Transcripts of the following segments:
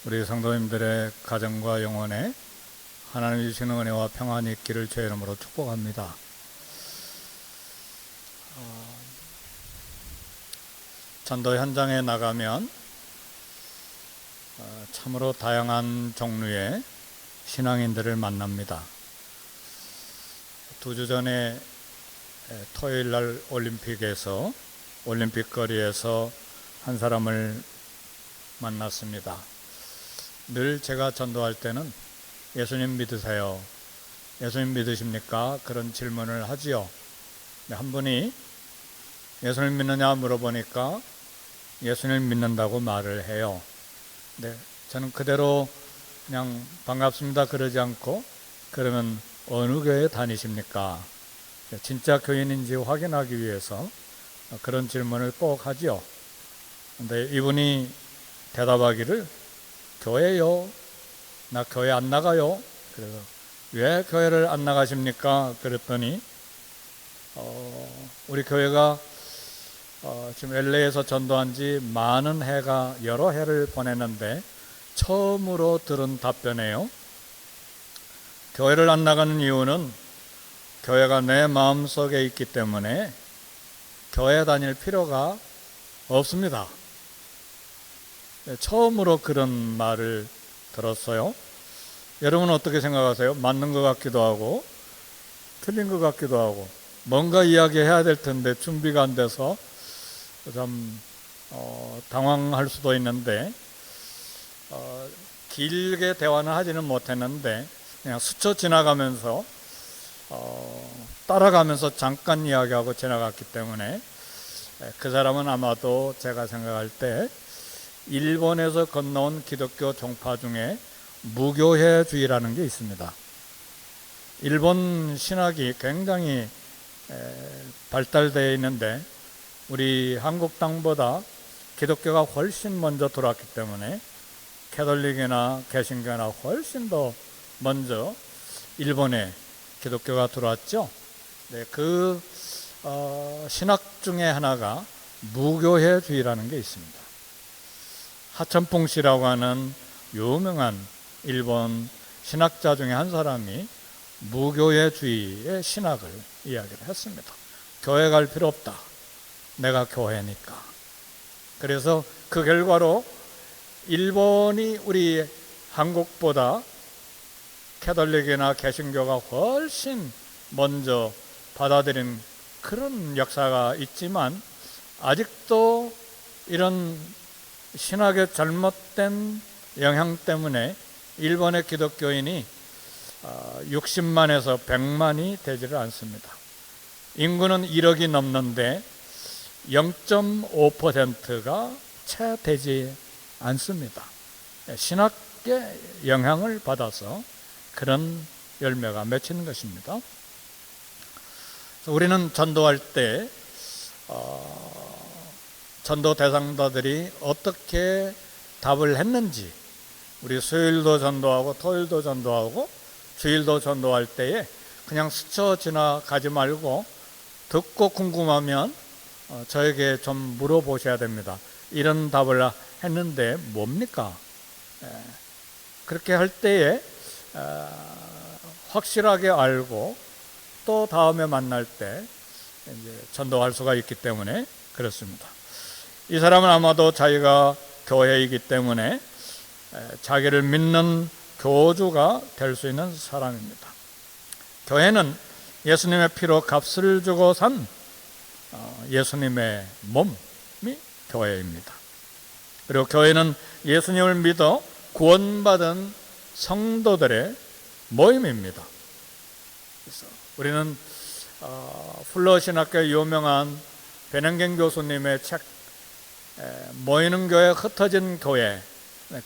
우리 성도님들의 가정과 영혼에 하나님 주시는 은혜와 평안이 있기를 주의 이름으로 축복합니다. 전도 현장에 나가면 참으로 다양한 종류의 신앙인들을 만납니다. 2주 전에 토요일날 올림픽 거리에서 한 사람을 만났습니다. 늘 제가 전도할 때는 예수님 믿으세요? 예수님 믿으십니까? 그런 질문을 하지요. 한 분이 예수님 믿느냐 물어보니까 예수님 믿는다고 말을 해요. 저는 그대로 그냥 반갑습니다 그러지 않고, 그러면 어느 교회 다니십니까? 진짜 교인인지 확인하기 위해서 그런 질문을 꼭 하지요. 근데 이분이 대답하기를 교회요? 나 교회 안 나가요? 그래서 왜 교회를 안 나가십니까? 그랬더니 우리 교회가 지금 LA에서 전도한 지 많은 해가 여러 해를 보냈는데 처음으로 들은 답변이에요. 교회를 안 나가는 이유는 교회가 내 마음속에 있기 때문에 교회 다닐 필요가 없습니다. 처음으로 그런 말을 들었어요. 여러분은 어떻게 생각하세요? 맞는 것 같기도 하고 틀린 것 같기도 하고, 뭔가 이야기해야 될 텐데 준비가 안 돼서 참 당황할 수도 있는데, 길게 대화는 하지는 못했는데 그냥 스쳐 지나가면서 따라가면서 잠깐 이야기하고 지나갔기 때문에 그 사람은 아마도 제가 생각할 때 일본에서 건너온 기독교 종파 중에 무교회주의라는 게 있습니다. 일본 신학이 굉장히 발달되어 있는데 우리 한국 땅보다 기독교가 훨씬 먼저 들어왔기 때문에 캐톨릭이나 개신교나 훨씬 더 먼저 일본에 기독교가 들어왔죠. 그 신학 중에 하나가 무교회주의라는 게 있습니다. 하천풍 씨라고 하는 유명한 일본 신학자 중에 한 사람이 무교회주의의 신학을 이야기를 했습니다. 교회 갈 필요 없다. 내가 교회니까. 그래서 그 결과로 일본이 우리 한국보다 캐톨릭이나 개신교가 훨씬 먼저 받아들인 그런 역사가 있지만, 아직도 이런 신학의 잘못된 영향 때문에 일본의 기독교인이 60만에서 100만이 되지를 않습니다. 인구는 1억이 넘는데 0.5%가 채 되지 않습니다. 신학의 영향을 받아서 그런 열매가 맺히는 것입니다. 우리는 전도할 때 전도 대상자들이 어떻게 답을 했는지, 우리 수요일도 전도하고 토요일도 전도하고 주일도 전도할 때에 그냥 스쳐 지나가지 말고 듣고 궁금하면 저에게 좀 물어보셔야 됩니다. 이런 답을 했는데 뭡니까? 그렇게 할 때에 확실하게 알고 또 다음에 만날 때 이제 전도할 수가 있기 때문에 그렇습니다. 이 사람은 아마도 자기가 교회이기 때문에 자기를 믿는 교주가 될 수 있는 사람입니다. 교회는 예수님의 피로 값을 주고 산 예수님의 몸이 교회입니다. 그리고 교회는 예수님을 믿어 구원받은 성도들의 모임입니다. 그래서 우리는 풀러 신학교의 유명한 변현경 교수님의 책 모이는 교회, 흩어진 교회,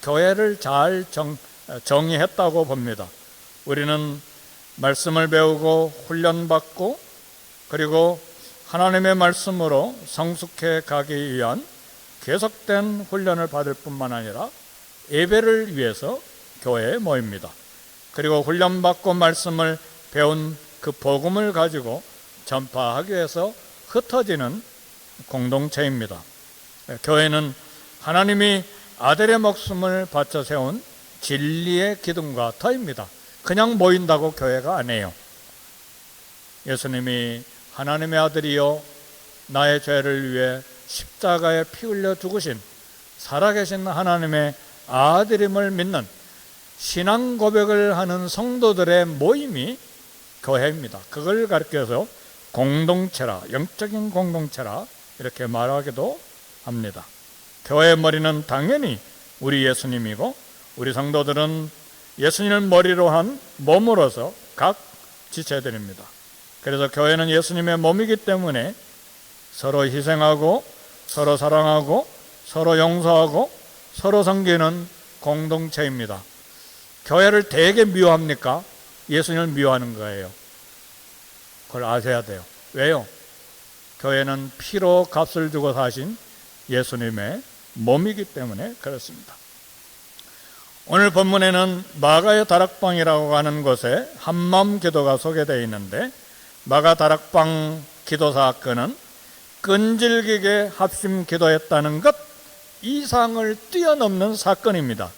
교회를 잘 정의했다고 봅니다. 우리는 말씀을 배우고 훈련받고 그리고 하나님의 말씀으로 성숙해 가기 위한 계속된 훈련을 받을 뿐만 아니라 예배를 위해서 교회에 모입니다. 그리고 훈련받고 말씀을 배운 그 복음을 가지고 전파하기 위해서 흩어지는 공동체입니다. 교회는 하나님이 아들의 목숨을 바쳐 세운 진리의 기둥과 터입니다. 그냥 모인다고 교회가 아니에요. 예수님이 하나님의 아들이요 나의 죄를 위해 십자가에 피 흘려 죽으신 살아계신 하나님의 아들임을 믿는 신앙 고백을 하는 성도들의 모임이 교회입니다. 그걸 가르쳐서 공동체라, 영적인 공동체라 이렇게 말하기도 합니다. 교회의 머리는 당연히 우리 예수님이고 우리 성도들은 예수님을 머리로 한 몸으로서 각 지체들입니다. 그래서 교회는 예수님의 몸이기 때문에 서로 희생하고 서로 사랑하고 서로 용서하고 서로 섬기는 공동체입니다. 교회를 되게 미워합니까? 예수님을 미워하는 거예요. 그걸 아셔야 돼요. 왜요? 교회는 피로 값을 주고 사신 예수님의 몸이기 때문에 그렇습니다. 오늘 본문에는 마가의 다락방이라고 하는 곳에 한마음 기도가 소개되어 있는데 마가 다락방 기도 사건은 끈질기게 합심 기도했다는 것 이상을 뛰어넘는 사건입니다.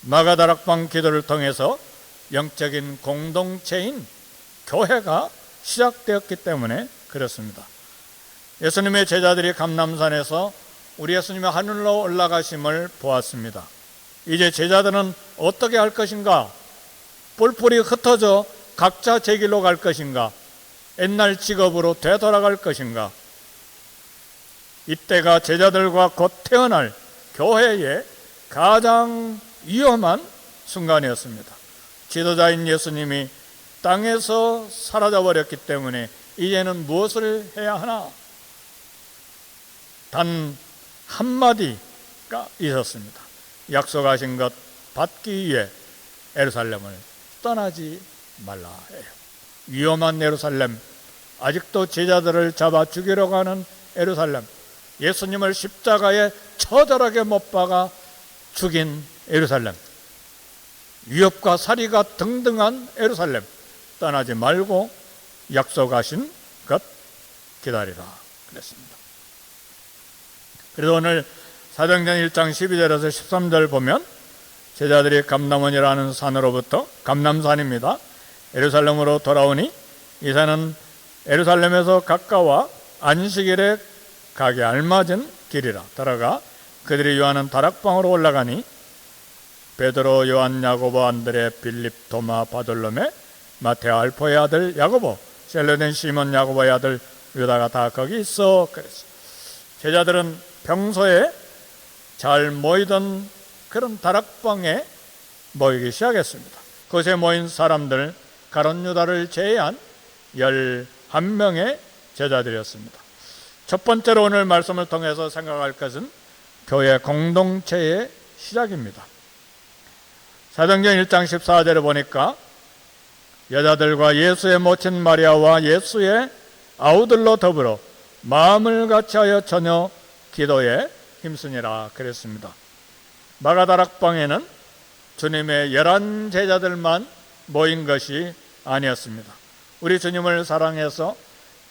마가 다락방 기도를 통해서 영적인 공동체인 교회가 시작되었기 때문에 그렇습니다. 예수님의 제자들이 감람산에서 우리 예수님의 하늘로 올라가심을 보았습니다. 이제 제자들은 어떻게 할 것인가? 뿔뿔이 흩어져 각자 제 길로 갈 것인가? 옛날 직업으로 되돌아갈 것인가? 이때가 제자들과 곧 태어날 교회의 가장 위험한 순간이었습니다. 지도자인 예수님이 땅에서 사라져버렸기 때문에 이제는 무엇을 해야 하나? 단 한마디가 있었습니다. 약속하신 것 받기 위해 예루살렘을 떠나지 말라 해요. 위험한 예루살렘, 아직도 제자들을 잡아 죽이려고 하는 예루살렘, 예수님을 십자가에 처절하게 못 박아 죽인 예루살렘, 위협과 살이가 등등한 예루살렘 떠나지 말고 약속하신 것 기다리라 그랬습니다. 그래서 오늘 사도행전 1장 12절에서 13절 보면 제자들이 감람원이라는 산으로부터 감람산입니다. 예루살렘으로 돌아오니 이 산은 예루살렘에서 가까워 안식일에 가기 알맞은 길이라 따라가 그들이 요하는 다락방으로 올라가니 베드로, 요한, 야고보, 안드레, 빌립, 도마, 바돌로메, 마테오, 알포의 아들 야고보, 셀레된 시몬 야고보의 아들 유다가 다 거기 있어 그랬어요. 제자들은 평소에 잘 모이던 그런 다락방에 모이기 시작했습니다. 그곳에 모인 사람들 가룟 유다를 제외한 11명의 제자들이었습니다. 첫 번째로 오늘 말씀을 통해서 생각할 것은 교회 공동체의 시작입니다. 사도행전 1장 14절에 보니까 여자들과 예수의 모친 마리아와 예수의 아우들로 더불어 마음을 같이하여 저녁 기도에 힘쓰니라 그랬습니다. 마가다락방에는 주님의 11 제자들만 모인 것이 아니었습니다. 우리 주님을 사랑해서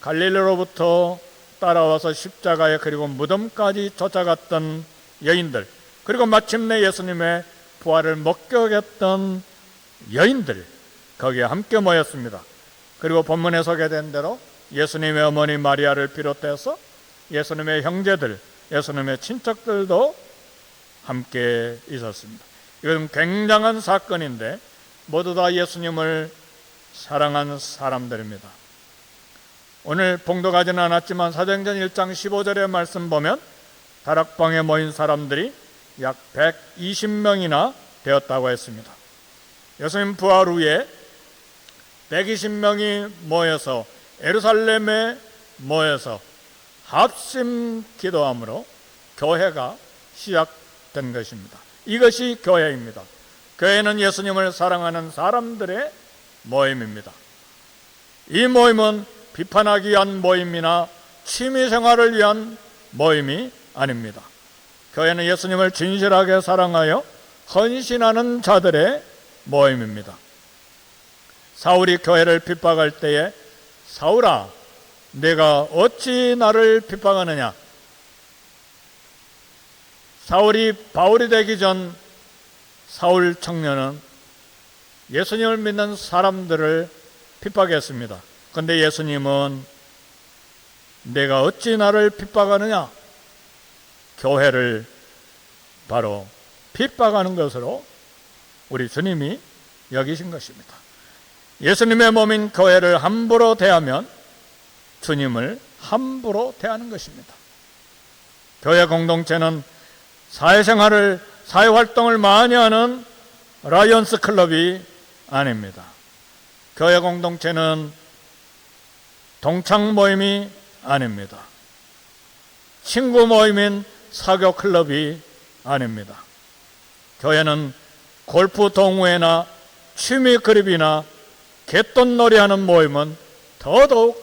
갈릴리로부터 따라와서 십자가에 그리고 무덤까지 쫓아갔던 여인들, 그리고 마침내 예수님의 부활을 목격했던 여인들 거기에 함께 모였습니다. 그리고 본문에 소개된 대로 예수님의 어머니 마리아를 비롯해서 예수님의 형제들, 예수님의 친척들도 함께 있었습니다. 이건 굉장한 사건인데 모두 다 예수님을 사랑한 사람들입니다. 오늘 봉독하지는 않았지만 사도행전 1장 15절의 말씀 보면 다락방에 모인 사람들이 약 120명이나 되었다고 했습니다. 예수님 부활 후에 120명이 모여서 예루살렘에 모여서 합심 기도함으로 교회가 시작된 것입니다. 이것이 교회입니다. 교회는 예수님을 사랑하는 사람들의 모임입니다. 이 모임은 비판하기 위한 모임이나 취미생활을 위한 모임이 아닙니다. 교회는 예수님을 진실하게 사랑하여 헌신하는 자들의 모임입니다. 사울이 교회를 핍박할 때에 사울아 내가 어찌 나를 핍박하느냐, 사울이 바울이 되기 전 사울 청년은 예수님을 믿는 사람들을 핍박했습니다. 그런데 예수님은 내가 어찌 나를 핍박하느냐? 교회를 바로 핍박하는 것으로 우리 주님이 여기신 것입니다. 예수님의 몸인 교회를 함부로 대하면 주님을 함부로 대하는 것입니다. 교회 공동체는 사회활동을 많이 하는 라이언스 클럽이 아닙니다. 교회 공동체는 동창 모임이 아닙니다. 친구 모임인 사교 클럽이 아닙니다. 교회는 골프 동호회나 취미 그룹이나 갯돈놀이 하는 모임은 더더욱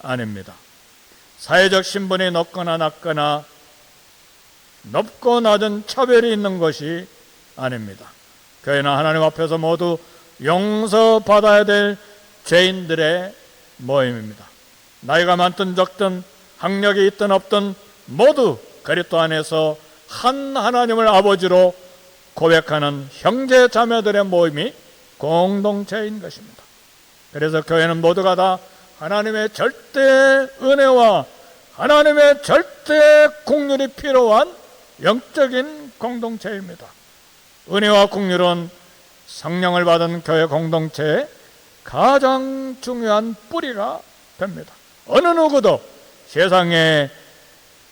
아닙니다. 사회적 신분이 높거나 낮거나 높고 낮은 차별이 있는 것이 아닙니다. 교회는 하나님 앞에서 모두 용서받아야 될 죄인들의 모임입니다. 나이가 많든 적든 학력이 있든 없든 모두 그리스도 안에서 한 하나님을 아버지로 고백하는 형제 자매들의 모임이 공동체인 것입니다. 그래서 교회는 모두가 다 하나님의 절대 은혜와 하나님의 절대 긍휼이 필요한 영적인 공동체입니다. 은혜와 긍휼은 성령을 받은 교회 공동체의 가장 중요한 뿌리가 됩니다. 어느 누구도 세상에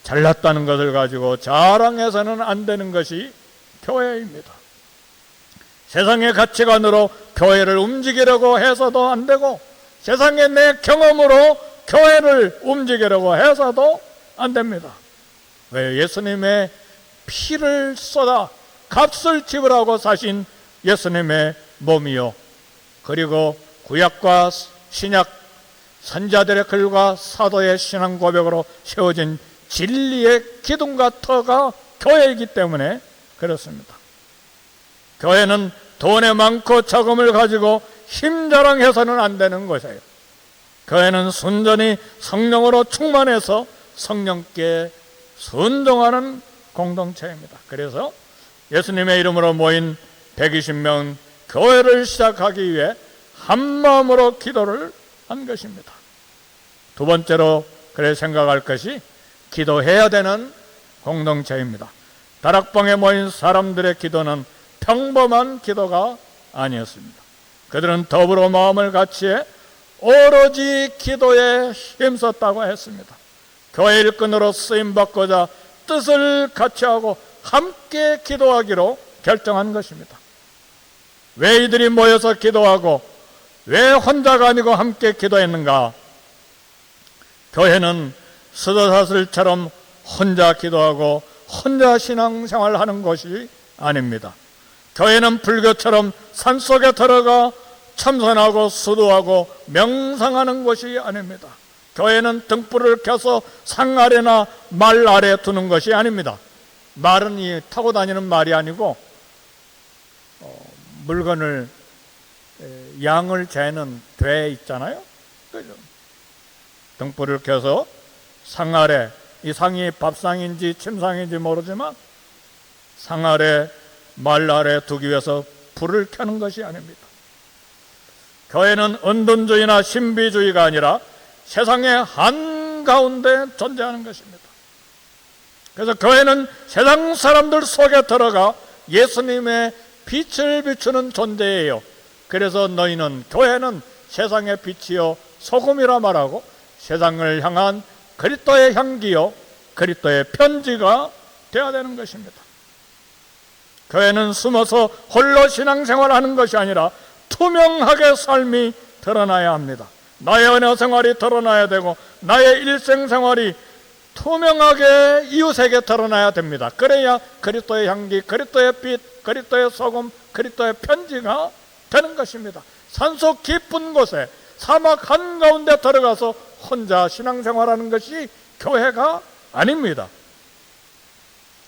잘났다는 것을 가지고 자랑해서는 안 되는 것이 교회입니다. 세상의 가치관으로 교회를 움직이려고 해서도 안 되고, 세상의 내 경험으로 교회를 움직이려고 해서도 안 됩니다. 왜? 예수님의 피를 쏟아 값을 지불하고 사신 예수님의 몸이요, 그리고 구약과 신약 선자들의 글과 사도의 신앙 고백으로 세워진 진리의 기둥과 터가 교회이기 때문에 그렇습니다. 교회는 돈에 많고 적음을 가지고 힘자랑해서는 안 되는 것이에요. 교회는 순전히 성령으로 충만해서 성령께 순종하는 공동체입니다. 그래서 예수님의 이름으로 모인 120명 교회를 시작하기 위해 한마음으로 기도를 한 것입니다. 두 번째로 그래 생각할 것이 기도해야 되는 공동체입니다. 다락방에 모인 사람들의 기도는 평범한 기도가 아니었습니다. 그들은 더불어 마음을 같이해 오로지 기도에 힘썼다고 했습니다. 교회 일꾼으로 쓰임받고자 뜻을 같이하고 함께 기도하기로 결정한 것입니다. 왜 이들이 모여서 기도하고 왜 혼자가 아니고 함께 기도했는가? 교회는 스도사슬처럼 혼자 기도하고 혼자 신앙생활하는 것이 아닙니다. 교회는 불교처럼 산속에 들어가 참선하고 수도하고 명상하는 것이 아닙니다. 교회는 등불을 켜서 상 아래나 말 아래 두는 것이 아닙니다. 말은 이 타고 다니는 말이 아니고 물건을 양을 재는 돼 있잖아요. 그죠? 등불을 켜서 상 아래, 이 상이 밥상인지 침상인지 모르지만 상 아래 말 아래 두기 위해서 불을 켜는 것이 아닙니다. 교회는 은둔주의나 신비주의가 아니라 세상의 한가운데 존재하는 것입니다. 그래서 교회는 세상 사람들 속에 들어가 예수님의 빛을 비추는 존재예요. 그래서 너희는, 교회는 세상의 빛이요 소금이라 말하고 세상을 향한 그리스도의 향기요 그리스도의 편지가 되어야 되는 것입니다. 교회는 숨어서 홀로 신앙생활하는 것이 아니라 투명하게 삶이 드러나야 합니다. 나의 은혜 생활이 드러나야 되고 나의 일생생활이 투명하게 이웃에게 드러나야 됩니다. 그래야 그리스도의 향기, 그리스도의 빛, 그리스도의 소금, 그리스도의 편지가 되는 것입니다. 산속 깊은 곳에 사막 한가운데 들어가서 혼자 신앙생활하는 것이 교회가 아닙니다.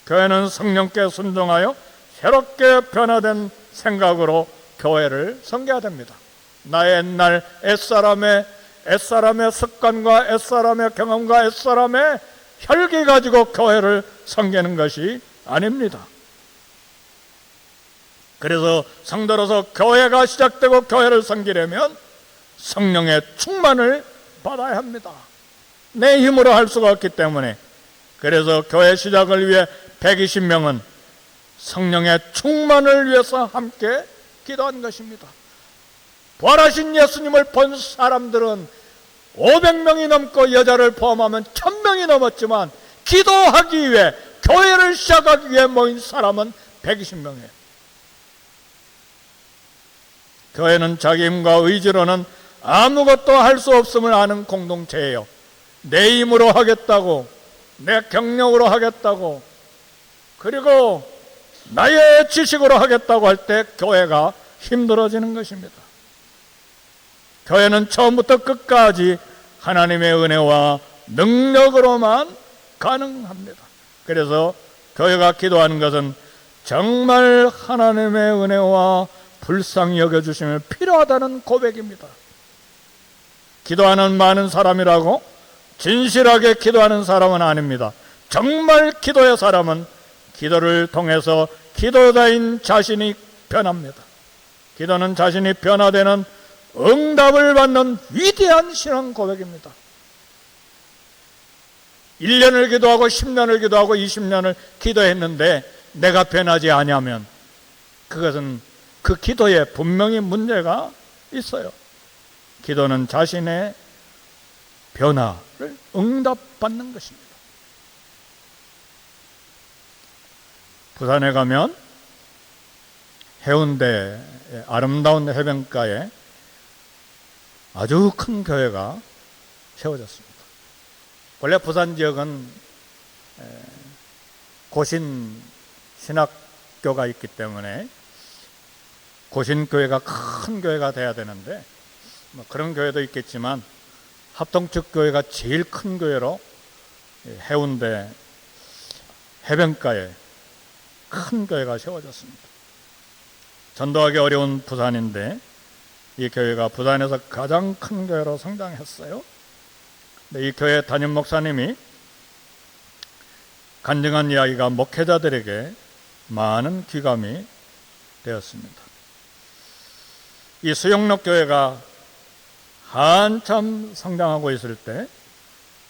교회는 성령께 순종하여 새롭게 변화된 생각으로 교회를 섬겨야 됩니다. 나의 옛날 옛사람의 습관과 옛사람의 경험과 옛사람의 혈기 가지고 교회를 섬기는 것이 아닙니다. 그래서 성도로서 교회가 시작되고 교회를 섬기려면 성령의 충만을 받아야 합니다. 내 힘으로 할 수가 없기 때문에. 그래서 교회 시작을 위해 120명은 성령의 충만을 위해서 함께 기도한 것입니다. 부활하신 예수님을 본 사람들은 500명이 넘고 여자를 포함하면 1000명이 넘었지만 기도하기 위해, 교회를 시작하기 위해 모인 사람은 120명이에요. 교회는 자기 힘과 의지로는 아무것도 할 수 없음을 아는 공동체예요. 내 힘으로 하겠다고, 내 경력으로 하겠다고, 그리고 나의 지식으로 하겠다고 할 때 교회가 힘들어지는 것입니다. 교회는 처음부터 끝까지 하나님의 은혜와 능력으로만 가능합니다. 그래서 교회가 기도하는 것은 정말 하나님의 은혜와 불쌍히 여겨주심을 필요하다는 고백입니다. 기도하는 많은 사람이라고 진실하게 기도하는 사람은 아닙니다. 정말 기도의 사람은 기도를 통해서 기도자인 자신이 변합니다. 기도는 자신이 변화되는 응답을 받는 위대한 신앙 고백입니다. 1년을 기도하고 10년을 기도하고 20년을 기도했는데 내가 변하지 아니하면 그것은 그 기도에 분명히 문제가 있어요. 기도는 자신의 변화를 응답받는 것입니다. 부산에 가면 해운대의 아름다운 해변가에 아주 큰 교회가 세워졌습니다. 원래 부산 지역은 고신 신학교가 있기 때문에 고신교회가 큰 교회가 돼야 되는데 뭐 그런 교회도 있겠지만 합동측교회가 제일 큰 교회로 해운대 해변가에 큰 교회가 세워졌습니다. 전도하기 어려운 부산인데 이 교회가 부산에서 가장 큰 교회로 성장했어요. 이 교회 담임 목사님이 간증한 이야기가 목회자들에게 많은 귀감이 되었습니다. 이 수영록 교회가 한참 성장하고 있을 때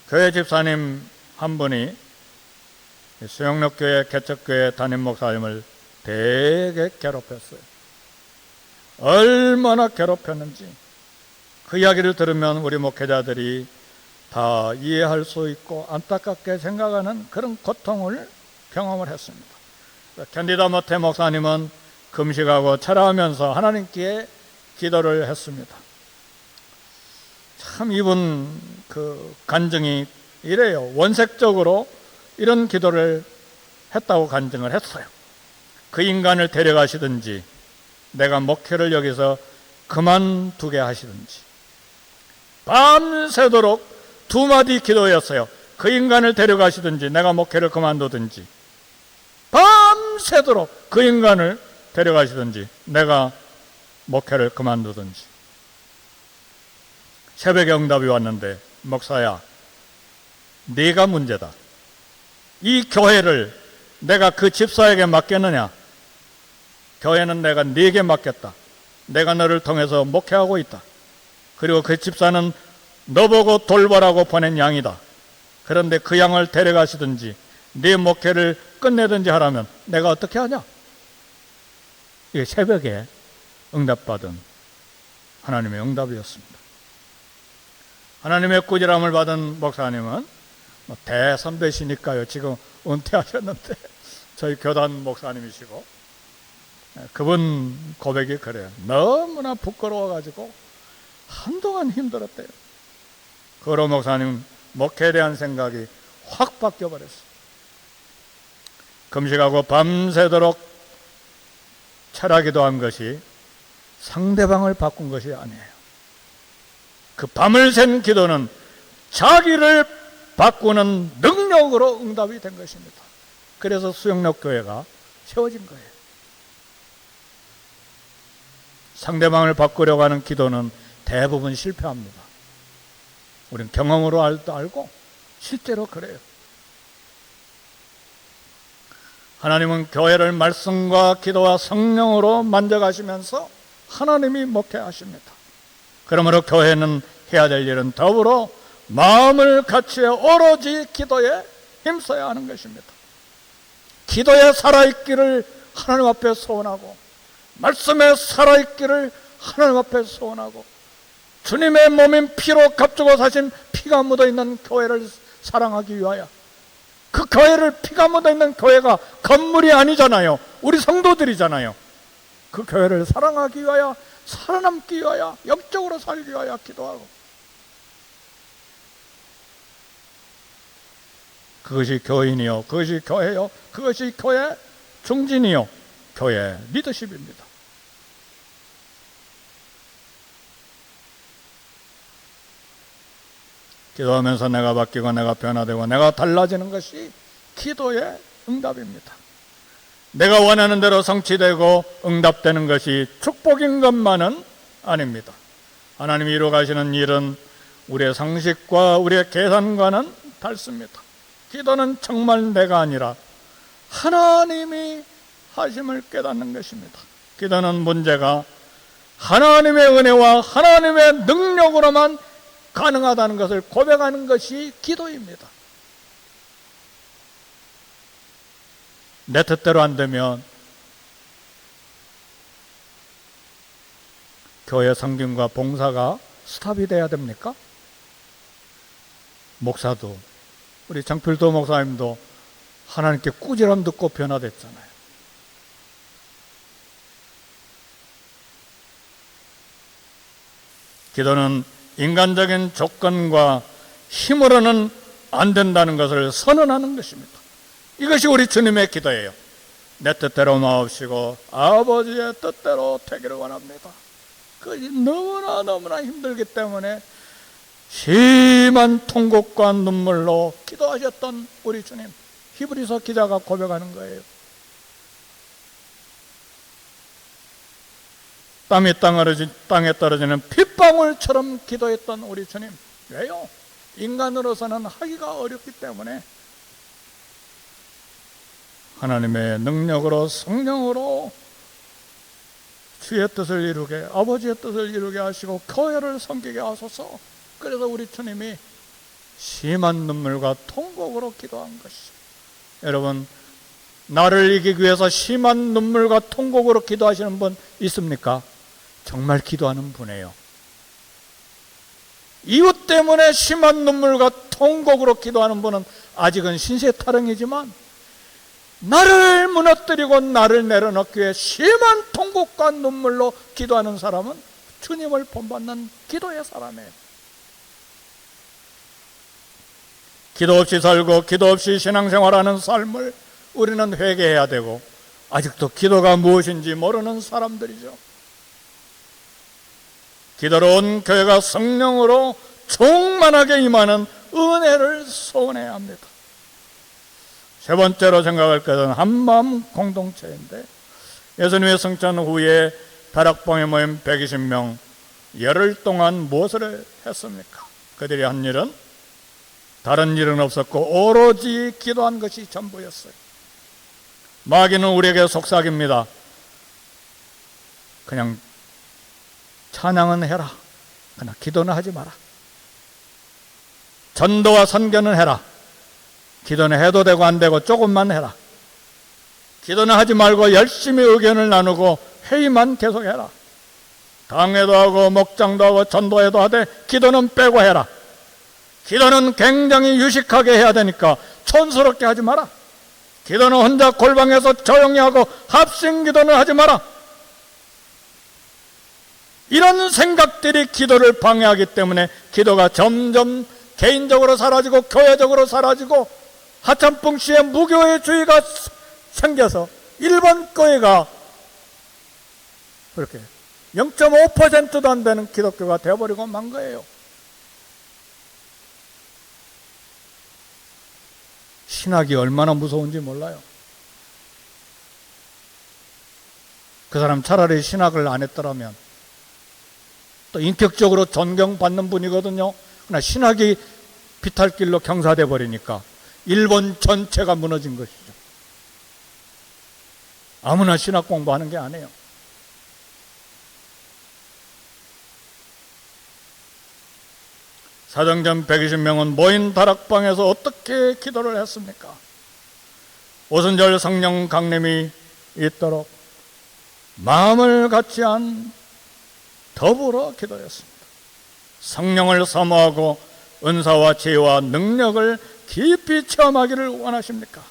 교회 집사님 한 분이 수영록 교회 개척교회 담임 목사님을 되게 괴롭혔어요. 얼마나 괴롭혔는지 그 이야기를 들으면 우리 목회자들이 다 이해할 수 있고 안타깝게 생각하는 그런 고통을 경험을 했습니다. 견디다 못해 목사님은 금식하고 철회하면서 하나님께 기도를 했습니다. 참 이분 그 간증이 이래요. 원색적으로 이런 기도를 했다고 간증을 했어요. 그 인간을 데려가시든지 내가 목회를 여기서 그만두게 하시든지. 밤새도록 두 마디 기도였어요. 그 인간을 데려가시든지 내가 목회를 그만두든지. 밤새도록 그 인간을 데려가시든지 내가 목회를 그만두든지. 새벽에 응답이 왔는데 목사야, 네가 문제다. 이 교회를 내가 그 집사에게 맡겼느냐? 교회는 내가 네게 맡겼다. 내가 너를 통해서 목회하고 있다. 그리고 그 집사는 너보고 돌보라고 보낸 양이다. 그런데 그 양을 데려가시든지 네 목회를 끝내든지 하라면 내가 어떻게 하냐? 이게 새벽에 응답받은 하나님의 응답이었습니다. 하나님의 꾸지람을 받은 목사님은 대선배시니까요. 지금 은퇴하셨는데 저희 교단 목사님이시고 그분 고백이 그래요. 너무나 부끄러워가지고 한동안 힘들었대요. 그러 목사님 목회에 대한 생각이 확 바뀌어버렸어요. 금식하고 밤새도록 철하기도 한 것이 상대방을 바꾼 것이 아니에요. 그 밤을 샌 기도는 자기를 바꾸는 능력으로 응답이 된 것입니다. 그래서 수영록 교회가 세워진 거예요. 상대방을 바꾸려고 하는 기도는 대부분 실패합니다. 우리는 경험으로 알고 실제로 그래요. 하나님은 교회를 말씀과 기도와 성령으로 만져가시면서 하나님이 목회하십니다. 그러므로 교회는 해야 될 일은 더불어 마음을 같이해 오로지 기도에 힘써야 하는 것입니다. 기도에 살아있기를 하나님 앞에 소원하고, 말씀에 살아있기를 하나님 앞에 소원하고, 주님의 몸인 피로 값주고 사신 피가 묻어있는 교회를 사랑하기 위하여, 그 교회를, 피가 묻어있는 교회가 건물이 아니잖아요. 우리 성도들이잖아요. 그 교회를 사랑하기 위하여, 살아남기 위하여, 영적으로 살기 위하여 기도하고, 그것이 교인이요, 그것이 교회요, 그것이 교회 중진이요, 교회 리더십입니다. 기도하면서 내가 바뀌고 내가 변화되고 내가 달라지는 것이 기도의 응답입니다. 내가 원하는 대로 성취되고 응답되는 것이 축복인 것만은 아닙니다. 하나님이 이루어 가시는 일은 우리의 상식과 우리의 계산과는 다릅니다. 기도는 정말 내가 아니라 하나님이 하심을 깨닫는 것입니다. 기도는 문제가 하나님의 은혜와 하나님의 능력으로만 가능하다는 것을 고백하는 것이 기도입니다. 내 뜻대로 안 되면 교회 섬김과 봉사가 스탑이 돼야 됩니까? 목사도, 우리 장필도 목사님도 하나님께 꾸지람 듣고 변화됐잖아요. 기도는 인간적인 조건과 힘으로는 안 된다는 것을 선언하는 것입니다. 이것이 우리 주님의 기도예요. 내 뜻대로 마옵시고 아버지의 뜻대로 되기를 원합니다. 그것이 너무나 힘들기 때문에 심한 통곡과 눈물로 기도하셨던 우리 주님, 히브리서 기자가 고백하는 거예요. 땀이 땅에 떨어지는 핏방울처럼 기도했던 우리 주님. 왜요? 인간으로서는 하기가 어렵기 때문에 하나님의 능력으로, 성령으로 주의 뜻을 이루게, 아버지의 뜻을 이루게 하시고 교회를 섬기게 하소서. 그래서 우리 주님이 심한 눈물과 통곡으로 기도한 것이죠. 여러분, 나를 이기기 위해서 심한 눈물과 통곡으로 기도하시는 분 있습니까? 정말 기도하는 분이에요. 이웃 때문에 심한 눈물과 통곡으로 기도하는 분은 아직은 신세타령이지만, 나를 무너뜨리고 나를 내려놓기 위해 심한 통곡과 눈물로 기도하는 사람은 주님을 본받는 기도의 사람이에요. 기도 없이 살고 기도 없이 신앙생활하는 삶을 우리는 회개해야 되고, 아직도 기도가 무엇인지 모르는 사람들이죠. 기도로 온 교회가 성령으로 충만하게 임하는 은혜를 소원해야 합니다. 세 번째로 생각할 것은 한마음 공동체인데, 예수님의 승천 후에 다락방에 모인 120명 열흘 동안 무엇을 했습니까? 그들이 한 일은 다른 일은 없었고 오로지 기도한 것이 전부였어요. 마귀는 우리에게 속삭입니다. 그냥 찬양은 해라, 그러나 기도는 하지 마라. 전도와 선교는 해라, 기도는 해도 되고 안 되고 조금만 해라. 기도는 하지 말고 열심히 의견을 나누고 회의만 계속해라. 강해도 하고 목장도 하고 전도해도 하되 기도는 빼고 해라. 기도는 굉장히 유식하게 해야 되니까 촌스럽게 하지 마라. 기도는 혼자 골방에서 조용히 하고 합심 기도는 하지 마라. 이런 생각들이 기도를 방해하기 때문에 기도가 점점 개인적으로 사라지고 교회적으로 사라지고 하찮풍시에 무교의 주의가 생겨서 일반 교회가 그렇게 0.5%도 안 되는 기독교가 되어버리고 만 거예요. 신학이 얼마나 무서운지 몰라요. 그 사람 차라리 신학을 안 했더라면, 또 인격적으로 존경받는 분이거든요. 그러나 신학이 비탈길로 경사돼 버리니까 일본 전체가 무너진 것이죠. 아무나 신학 공부하는 게 아니에요. 사정전 120명은 모인 다락방에서 어떻게 기도를 했습니까? 오순절 성령 강림이 있도록 마음을 같이 한 더불어 기도했습니다. 성령을 사모하고 은사와 지혜와 능력을 깊이 체험하기를 원하십니까?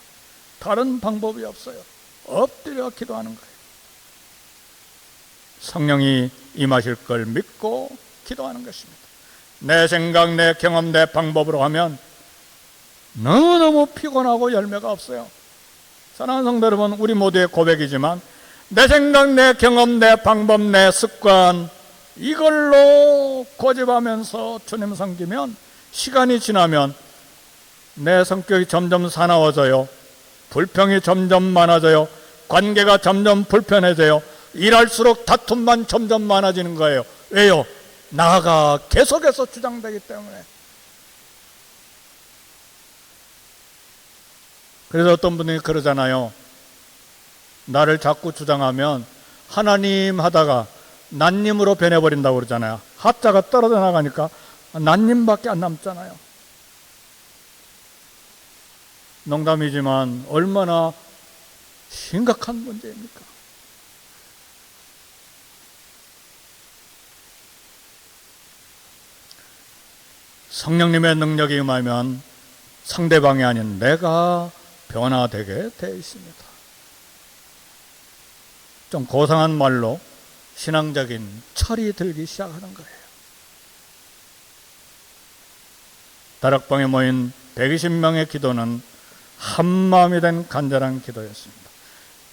다른 방법이 없어요. 엎드려 기도하는 거예요. 성령이 임하실 걸 믿고 기도하는 것입니다. 내 생각, 내 경험, 내 방법으로 하면 너무너무 피곤하고 열매가 없어요. 사랑하는 성도 여러분, 우리 모두의 고백이지만 내 생각, 내 경험, 내 방법, 내 습관, 이걸로 고집하면서 주님 섬기면 시간이 지나면 내 성격이 점점 사나워져요. 불평이 점점 많아져요. 관계가 점점 불편해져요. 일할수록 다툼만 점점 많아지는 거예요. 왜요? 나가 계속해서 주장되기 때문에. 그래서 어떤 분이 그러잖아요. 나를 자꾸 주장하면 하나님 하다가 난님으로 변해버린다고 그러잖아요. 하자가 떨어져 나가니까 난님밖에 안 남잖아요. 농담이지만 얼마나 심각한 문제입니까? 성령님의 능력이 임하면 상대방이 아닌 내가 변화되게 되어 있습니다. 좀 고상한 말로 신앙적인 철이 들기 시작하는 거예요. 다락방에 모인 120명의 기도는 한마음이 된 간절한 기도였습니다.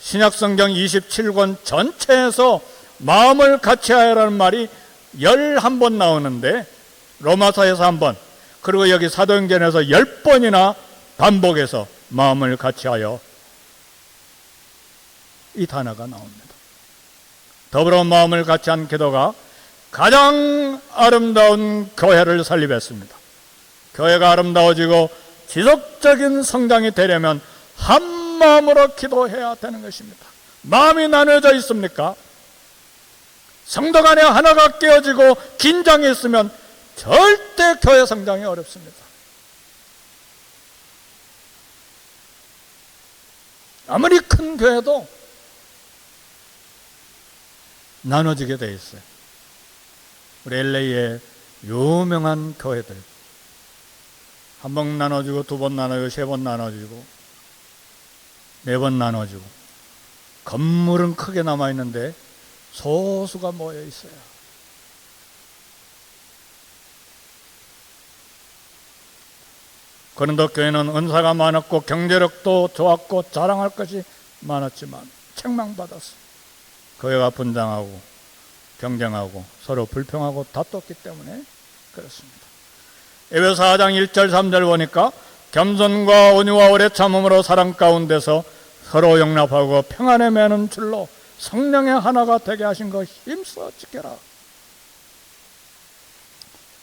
신약성경 27권 전체에서 마음을 같이하여라는 말이 11번 나오는데 로마서에서 1번, 그리고 여기 사도행전에서 10번이나 반복해서 마음을 같이하여, 이 단어가 나옵니다. 더불어 마음을 같이한 기도가 가장 아름다운 교회를 설립했습니다. 교회가 아름다워지고 지속적인 성장이 되려면 한 마음으로 기도해야 되는 것입니다. 마음이 나눠져 있습니까? 성도 간에 하나가 깨어지고 긴장이 있으면 절대 교회 성장이 어렵습니다. 아무리 큰 교회도 나눠지게 돼 있어요. 우리 LA의 유명한 교회들, 한 번 나눠지고, 두 번 나눠지고, 세 번 나눠지고, 네 번 나눠지고, 건물은 크게 남아있는데 소수가 모여 있어요. 고린도 교회는 은사가 많았고 경제력도 좋았고 자랑할 것이 많았지만 책망받았어요. 교회가 분당하고 경쟁하고 서로 불평하고 다퉜기 때문에 그렇습니다. 에베소 4장 1절 3절 보니까 겸손과 온유와 오래 참음으로 사랑 가운데서 서로 용납하고 평안에 매는 줄로 성령의 하나가 되게 하신 것 힘써 지켜라.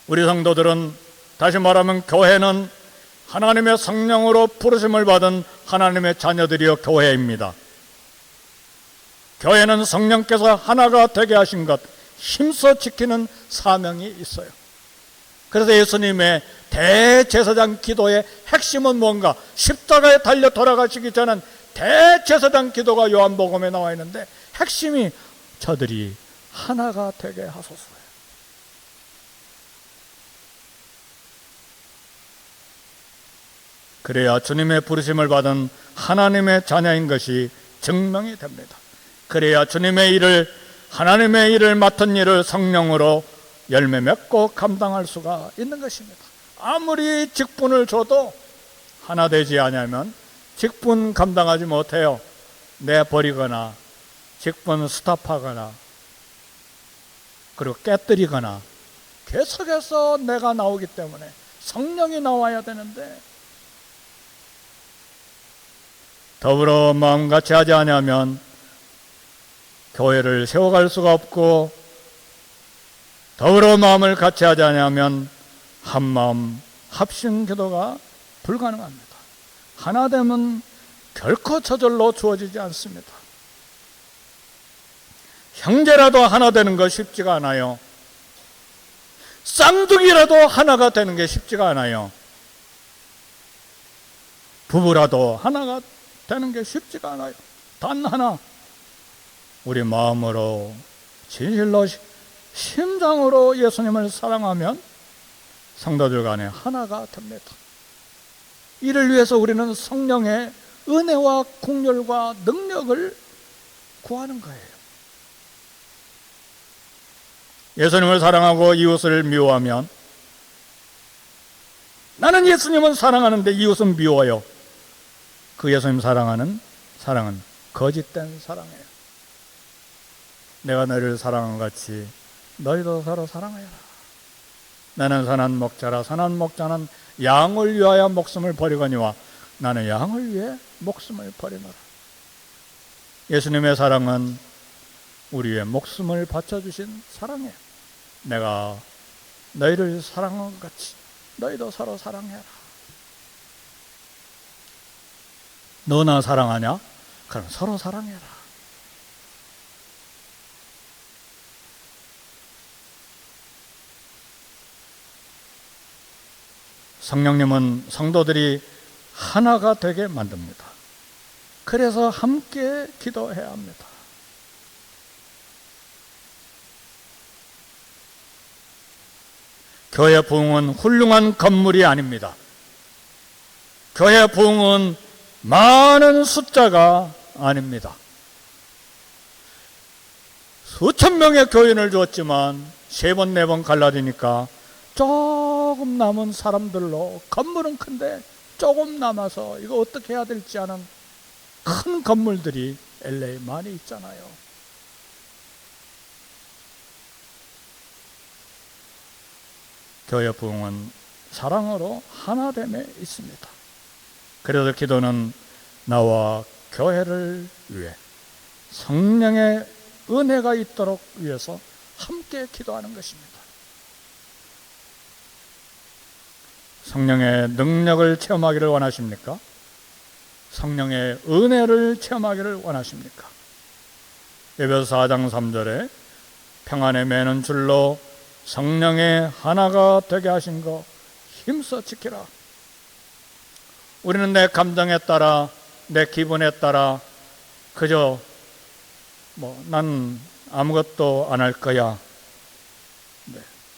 우리 성도들은, 다시 말하면 교회는 하나님의 성령으로 부르심을 받은 하나님의 자녀들이여 교회입니다. 교회는 성령께서 하나가 되게 하신 것 힘써 지키는 사명이 있어요. 그래서 예수님의 대제사장 기도의 핵심은 뭔가? 십자가에 달려 돌아가시기 전엔 대제사장 기도가 요한복음에 나와 있는데 핵심이 저들이 하나가 되게 하소서. 그래야 주님의 부르심을 받은 하나님의 자녀인 것이 증명이 됩니다. 그래야 주님의 일을, 하나님의 일을 맡은 일을 성령으로 열매 맺고 감당할 수가 있는 것입니다. 아무리 직분을 줘도 하나 되지 않으면 직분 감당하지 못해요. 내버리거나 직분 스탑하거나 그리고 깨뜨리거나 계속해서 내가 나오기 때문에 성령이 나와야 되는데 더불어 마음같이 하지 않으면 교회를 세워갈 수가 없고, 더불어 마음을 같이 하지 않으면 한마음 합심 기도가 불가능합니다. 하나 되면 결코 저절로 주어지지 않습니다. 형제라도 하나 되는 거 쉽지가 않아요. 쌍둥이라도 하나가 되는 게 쉽지가 않아요. 부부라도 하나가 되는 게 쉽지가 않아요. 단 하나, 우리 마음으로 진실로 심장으로 예수님을 사랑하면 성도들 간에 하나가 됩니다. 이를 위해서 우리는 성령의 은혜와 긍휼과 능력을 구하는 거예요. 예수님을 사랑하고 이웃을 미워하면, 나는 예수님을 사랑하는데 이웃은 미워요. 그 예수님 사랑하는 사랑은 거짓된 사랑이에요. 내가 너희를 사랑한 같이 너희도 서로 사랑하여라. 나는 선한 목자라. 선한 목자는 양을 위하여 목숨을 버리거니와 나는 양을 위해 목숨을 버리노라. 예수님의 사랑은 우리의 목숨을 바쳐주신 사랑이에요. 내가 너희를 사랑한 것 같이 너희도 서로 사랑해라. 너 나 사랑하냐? 그럼 서로 사랑해라. 성령님은 성도들이 하나가 되게 만듭니다. 그래서 함께 기도해야 합니다. 교회 부흥은 훌륭한 건물이 아닙니다. 교회 부흥은 많은 숫자가 아닙니다. 수천 명의 교인을 주었지만 3번, 4번 갈라지니까 조금 남은 사람들로, 건물은 큰데 조금 남아서 이거 어떻게 해야 될지 아는 큰 건물들이 LA 많이 있잖아요. 교회 부흥은 사랑으로 하나됨에 있습니다. 그래서 기도는 나와 교회를 위해 성령의 은혜가 있도록 위해서 함께 기도하는 것입니다. 성령의 능력을 체험하기를 원하십니까? 성령의 은혜를 체험하기를 원하십니까? 에베소 4장 3절에 평안에 매는 줄로 성령의 하나가 되게 하신 거 힘써 지키라. 우리는 내 감정에 따라, 내 기분에 따라 그저 난 아무것도 안 할 거야.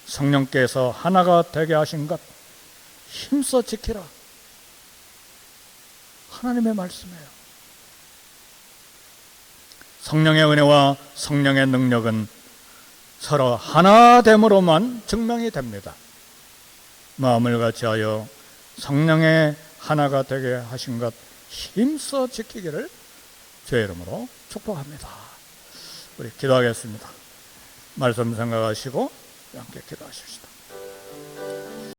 성령께서 하나가 되게 하신 것 힘써 지키라. 하나님의 말씀이에요. 성령의 은혜와 성령의 능력은 서로 하나됨으로만 증명이 됩니다. 마음을 같이하여 성령의 하나가 되게 하신 것 힘써 지키기를 주의 이름으로 축복합니다. 우리 기도하겠습니다. 말씀 생각하시고 함께 기도하십시다.